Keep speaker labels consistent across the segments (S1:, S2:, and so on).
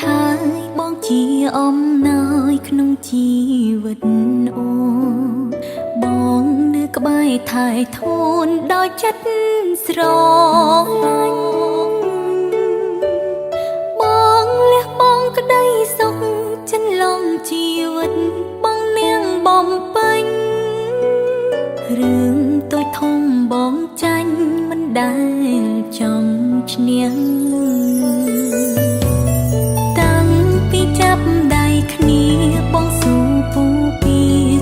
S1: ហើយបងជាអំណោយក្នុងជីវិតអូបងនៅក្បែរថែធូនដោយចិត្តស្រឡាញ់បងលះបង់ក្តីសុខចិនឡងជីវិតបងនាងបំពេញរឿងតូចធំបងចាញ់មិនដែលចង់ឈ្នះតាំងពីចាប់ដៃគ្នាបងស៊ូពូពី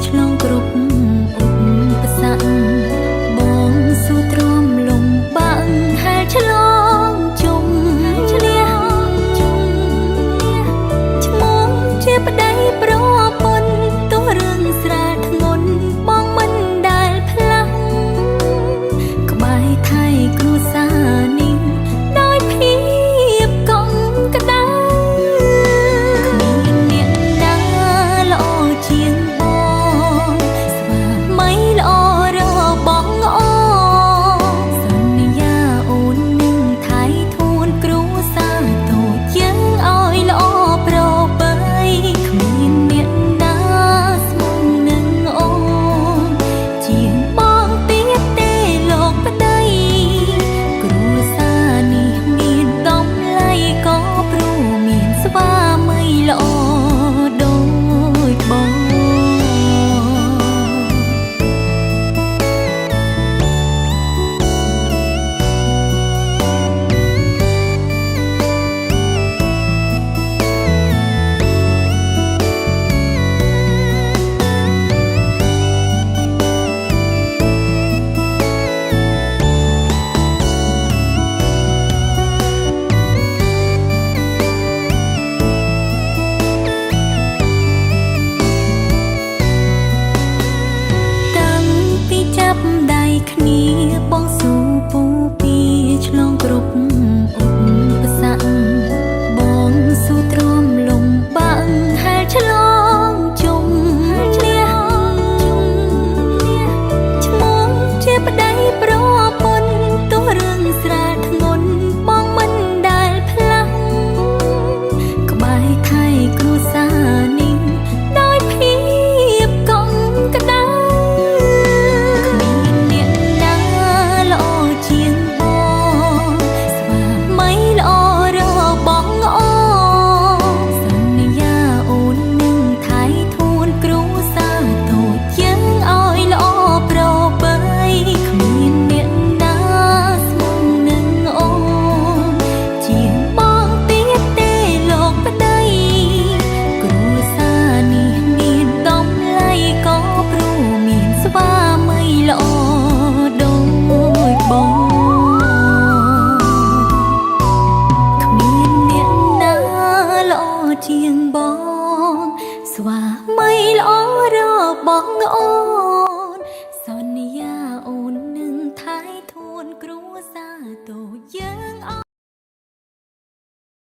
S1: ឆ្លងគ្រប់ឧបសគ្គបងស៊ូទ្រាំលំបាក់ហើយឆ្លងជុំឈ្នះឈ្មោះជាប្តីប្រពន្ធទោះរឿងស្រាលធ្ងន់បងមិនដែលផ្លាស់ក្បែរថែគ្រួសារនេះដោយភាពកក់ក្ដៅគ្មានអ្នកណាល្អជាងបងស្វាមីល្អរបងអូសន្យាអូននឹងថែធូនគ្រួសារតូចយើងឲ្យល្អប្របីគ្មានអ្នកណាស្មើនឹងអូនជាងបងទៀតទេលោកប្តីគ្រួសារនេះមានតម្លៃក៏ព្រោះមានស្វាមីល្អដូចបងដៃគ្នាបងស៊ូពូពីឆ្លងគ្រប់ឧបសគ្គបងស៊ូទ្រាំលំបាក់ហើយឆ្លងជុំឈ្នះឈ្មោះជាប្តីប្រពន្ធទោះរឿងស្រាលធ្ងន់បងមិនដែលផ្លាស់ក្បែរថែគ្រួសារនេះដោយភាពកក់ក្ដៅជាងបងស្វាមីល្អរបងអូសន្យាអូននឹងថែធូនគ្រួសារតូចយើងឲ្យល្អប្របីគ្មានអ្នកណាស្មើនឹងអូនជាងបងទៀតទេលោកប្តីគ្រួសារនេះមានតម្លៃក៏ព្រោះមានស្វាមីល្អដូចបងជាងបងស្វាមីល្អរបងអូ